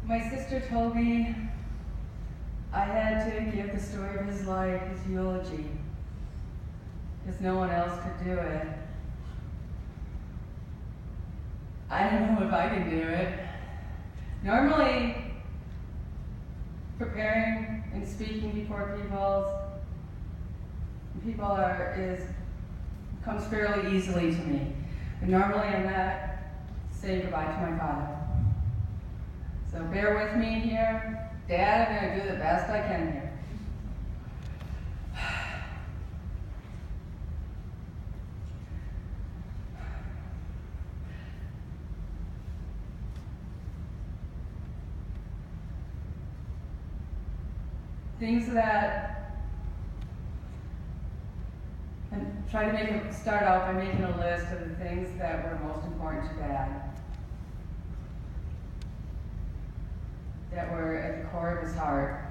My sister told me I had to give the story of his life, his eulogy, because no one else could do it. I don't know if I can do it. Normally, preparing and speaking before people comes fairly easily to me. But normally I'm not saying goodbye to my father. So bear with me here. Dad, I'm going to do the best I can here. Things that, and try to start out by making a list of the things that were most important to Dad, that were at the core of his heart.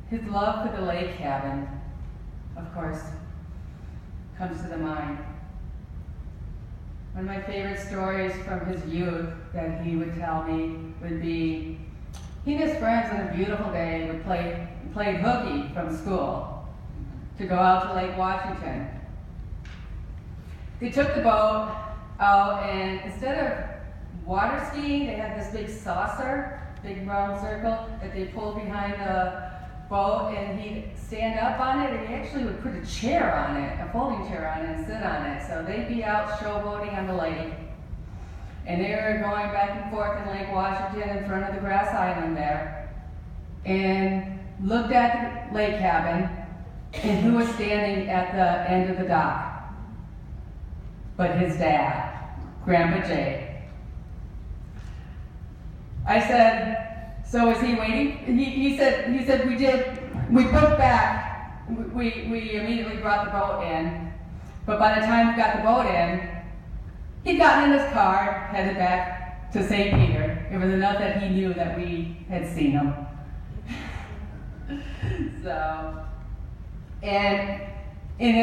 His love for the lake cabin, of course, comes to the mind. One of my favorite stories from his youth that he would tell me would be, he and his friends on a beautiful day would play hooky from school to go out to Lake Washington. They took the boat out, and instead of water skiing, they had this big saucer, big round circle that they pulled behind the boat, and he'd stand up on it, and he actually would put a chair on it, a folding chair on it, and sit on it. So they'd be out showboating on the lake. And they were going back and forth in Lake Washington in front of the grass island there, and looked at the lake cabin, and who was standing at the end of the dock? But his dad, Grandpa Jay. I said, so is he waiting? He said we put back, we immediately brought the boat in, but by the time we got the boat in, he'd gotten in his car, headed back to St. Peter. It was enough that he knew that we had seen him. So, and in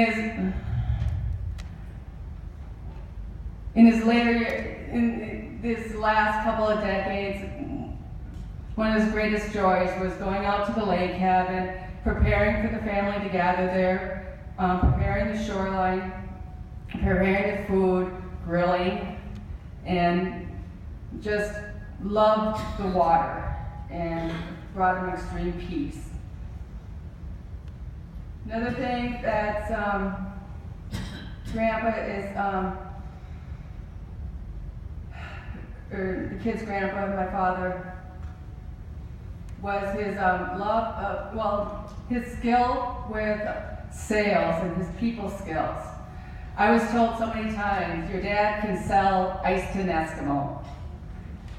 this last couple of decades, one of his greatest joys was going out to the lake cabin, preparing for the family to gather there, preparing the shoreline, preparing the food, grilling, and just loved the water and brought him extreme peace. Another thing that Grandpa is, or the kid's grandpa, my father, was his his skill with sales and his people skills. I was told so many times, your dad can sell ice to an Eskimo,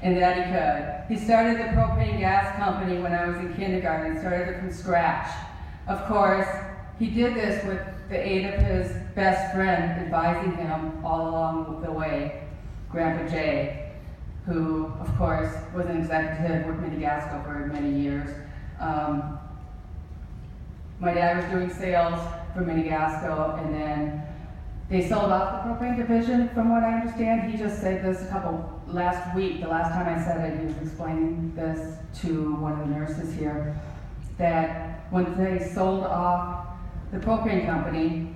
and that he could. He started the propane gas company when I was in kindergarten, started it from scratch. Of course, he did this with the aid of his best friend advising him all along the way, Grandpa Jay, who, of course, was an executive with Madagascar for many years. My dad was doing sales for Madagascar, and then they sold off the propane division, from what I understand. He just said this last week, the last time I said it, he was explaining this to one of the nurses here, that when they sold off the propane company,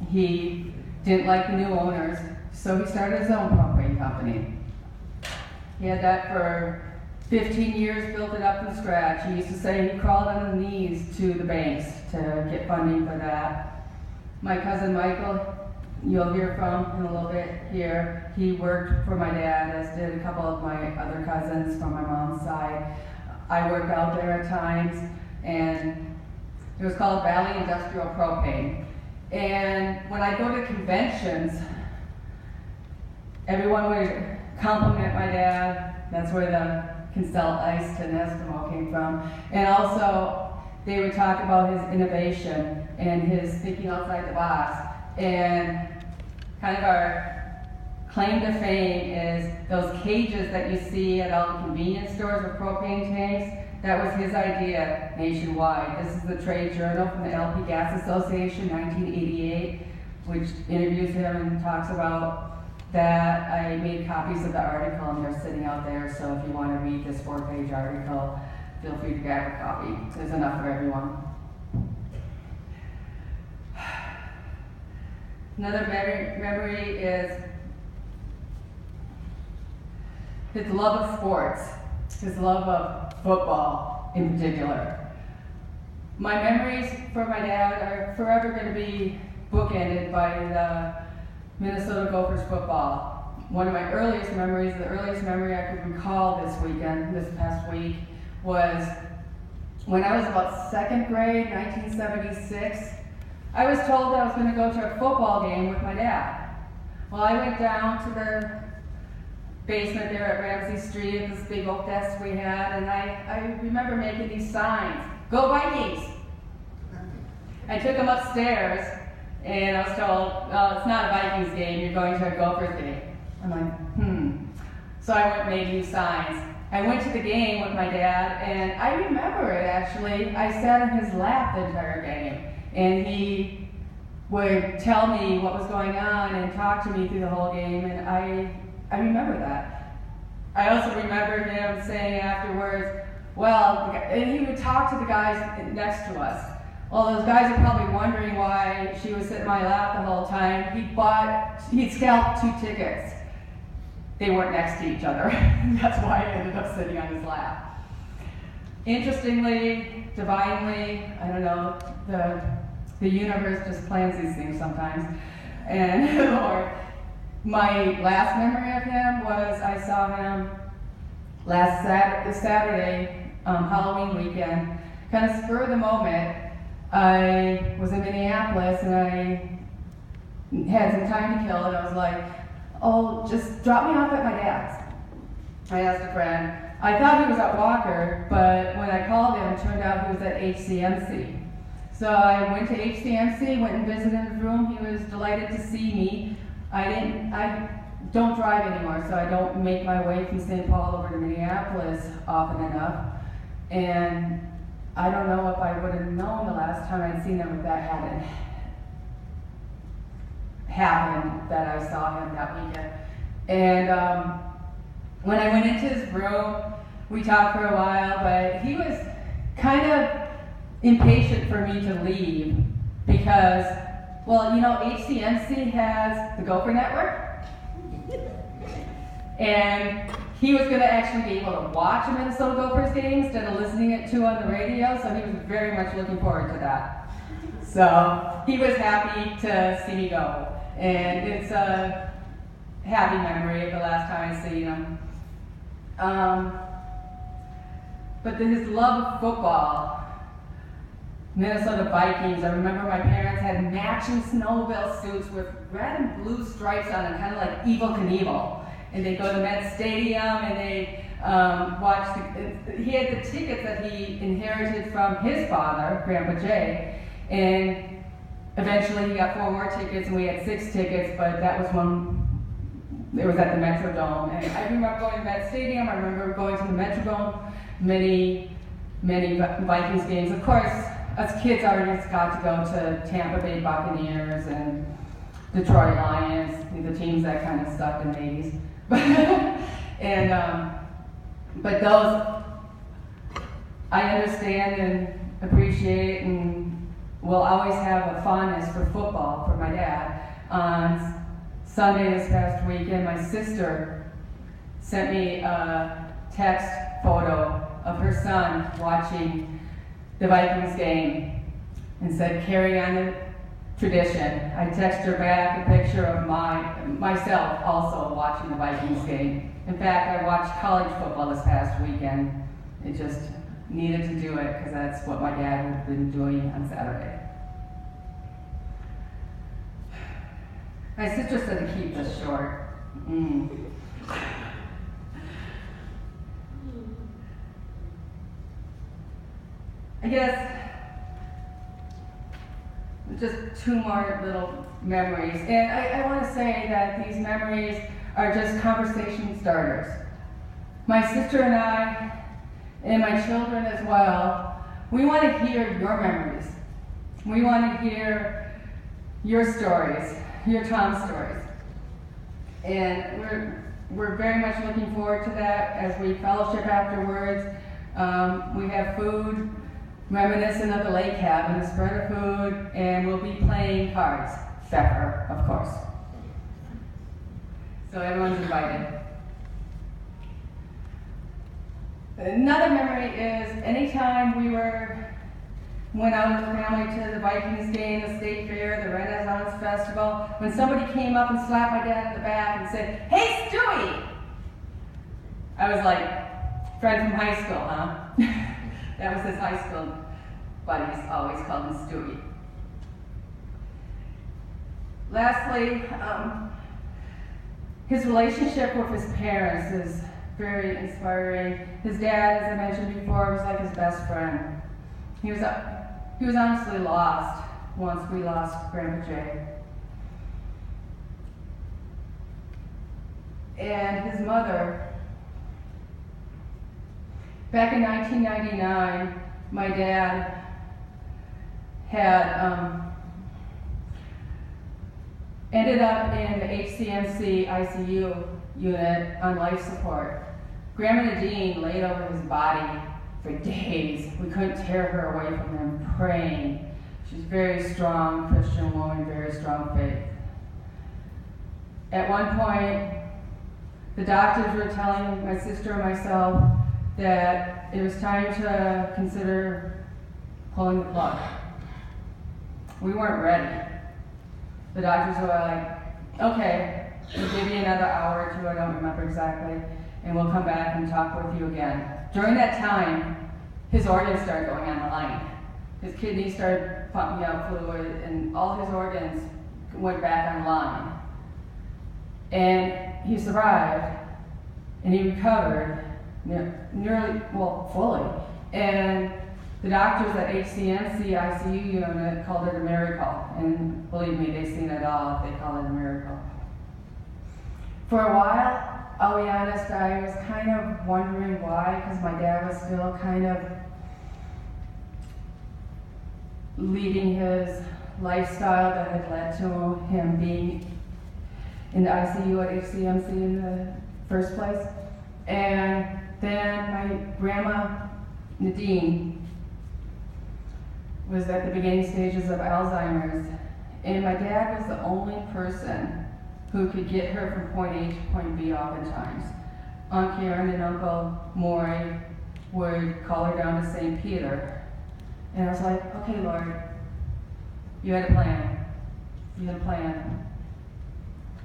he didn't like the new owners, so he started his own propane company. He had that for 15 years, built it up from scratch. He used to say he crawled on his knees to the banks to get funding for that. My cousin Michael, you'll hear from in a little bit here. He worked for my dad, as did a couple of my other cousins from my mom's side. I worked out there at times, and it was called Valley Industrial Propane. And when I go to conventions, everyone would compliment my dad. That's where the can sell ice to an Eskimo came from. And also, they would talk about his innovation and his thinking outside the box. And kind of our claim to fame is those cages that you see at all the convenience stores with propane tanks. That was his idea nationwide. This is the trade journal from the LP Gas Association, 1988, which interviews him and talks about that I made copies of the article, and they're sitting out there, so if you want to read this 4-page article, feel free to grab a copy. There's enough for everyone. Another memory is his love of sports, his love of football in particular. My memories for my dad are forever going to be bookended by the Minnesota Gophers football. One of my earliest memories, the earliest memory I could recall this past week, was when I was about 2nd grade, 1976. I was told that I was going to go to a football game with my dad. Well, I went down to the basement there at Ramsey Street at this big oak desk we had, and I remember making these signs, "Go Vikings!" I took them upstairs, and I was told, "Well, it's not a Vikings game, you're going to a Gophers game." I'm like, So I went and made new signs. I went to the game with my dad, and I remember it actually. I sat in his lap the entire game, and he would tell me what was going on and talk to me through the whole game, and I remember that. I also remember him saying afterwards, and he would talk to the guys next to us. Well, those guys are probably wondering why she was sitting in my lap the whole time. He'd scalped 2 tickets. They weren't next to each other. That's why I ended up sitting on his lap. Interestingly, divinely, I don't know, the universe just plans these things sometimes. And or my last memory of him was I saw him last Saturday, Halloween weekend, kind of spur of the moment. I was in Minneapolis and I had some time to kill, and I was like, "Oh, just drop me off at my dad's." I asked a friend. I thought he was at Walker, but when I called him, it turned out he was at HCMC. So I went to HCMC, went and visited his room. He was delighted to see me. I don't drive anymore, so I don't make my way from St. Paul over to Minneapolis often enough. And I don't know if I would have known the last time I'd seen him if that hadn't happened, that I saw him that weekend. And when I went into his room, we talked for a while, but he was kind of impatient for me to leave because, well, you know, HCMC has the Gopher Network, and he was going to actually be able to watch a Minnesota Gophers game instead of listening it to on the radio, so he was very much looking forward to that. So he was happy to see me go, and it's a happy memory of the last time I seen him. But his love of football, Minnesota Vikings. I remember my parents had matching snowmobile suits with red and blue stripes on them, kind of like Evel Knievel. And they'd go to Met Stadium and they'd watch he had the tickets that he inherited from his father, Grandpa Jay. And eventually he got 4 more tickets and we had 6 tickets, but that was when it was at the Metrodome. And I remember going to Met Stadium, I remember going to the Metrodome, many Vikings games. Of course, us kids already got to go to Tampa Bay Buccaneers and Detroit Lions, the teams that kind of sucked in the 80s. But those I understand and appreciate and will always have a fondness for football for my dad. On Sunday this past weekend, my sister sent me a text photo of her son watching the Vikings game and said, "Carry on the tradition." I texted her back a picture of myself also watching the Vikings game. In fact, I watched college football this past weekend. It just needed to do it because that's what my dad had been doing on Saturday. My sister said to keep this short. I guess just 2 more little memories. And I want to say that these memories are just conversation starters. My sister and I, and my children as well, we want to hear your memories. We want to hear your stories, your Tom stories. And we're very much looking forward to that as we fellowship afterwards. We have food reminiscent of the lake cabin, a spread of food, and we'll be playing cards. Pepper, of course. So everyone's invited. Another memory is anytime we went out with the family to the Vikings game, the state fair, the Renaissance Festival, when somebody came up and slapped my dad in the back and said, "Hey, Stewie!" I was like, friend from high school, huh? That was his high school buddies, always called him Stewart. Lastly, his relationship with his parents is very inspiring. His dad, as I mentioned before, was like his best friend. He was honestly lost once we lost Grandpa Jay. And his mother, back in 1999, my dad had ended up in the HCMC ICU unit on life support. Grandma Nadine laid over his body for days. We couldn't tear her away from him, praying. She's a very strong Christian woman, very strong faith. At one point, the doctors were telling my sister and myself that it was time to consider pulling the plug. We weren't ready. The doctors were like, okay, we'll give you another hour or two, I don't remember exactly, and we'll come back and talk with you again. During that time, his organs started going on the line. His kidneys started pumping out fluid, and all his organs went back online. And he survived, and he recovered nearly, well, fully. And the doctors at HCMC ICU unit called it a miracle. And believe me, they've seen it all if they call it a miracle. For a while, I'll be honest, I was kind of wondering why, because my dad was still kind of leading his lifestyle that had led to him being in the ICU at HCMC in the first place. And then my grandma, Nadine, was at the beginning stages of Alzheimer's. And my dad was the only person who could get her from point A to point B oftentimes. Aunt Karen and Uncle Maury would call her down to St. Peter. And I was like, okay, Lord, you had a plan. You had a plan.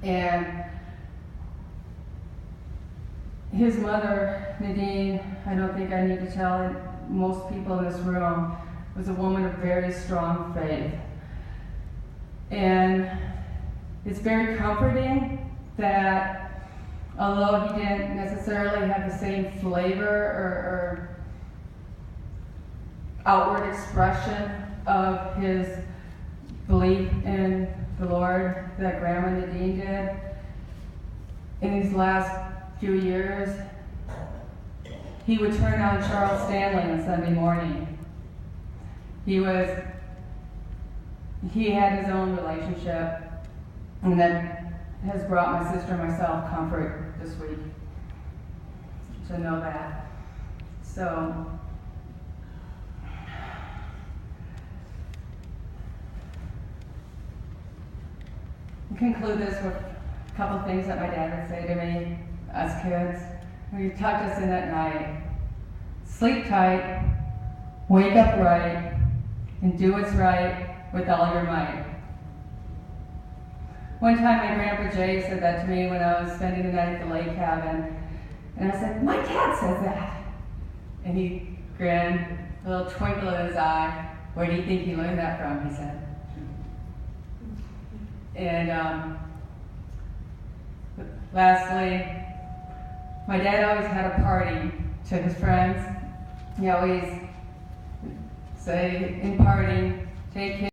And his mother, Nadine, I don't think I need to tell most people in this room, was a woman of very strong faith. And it's very comforting that although he didn't necessarily have the same flavor or outward expression of his belief in the Lord that Grandma Nadine did, in these last few years, he would turn on Charles Stanley on Sunday morning. He had his own relationship, and that has brought my sister and myself comfort this week to know that. So, I'll conclude this with a couple things that my dad would say to me, us kids. When he tucked us in at night: sleep tight, wake up right, and do what's right with all your might. One time my Grandpa Jay said that to me when I was spending the night at the lake cabin, and I said, my dad says that. And he grinned, a little twinkle in his eye. Where do you think he learned that from, he said. And lastly, my dad always had a party to his friends. He always say in parting, take care.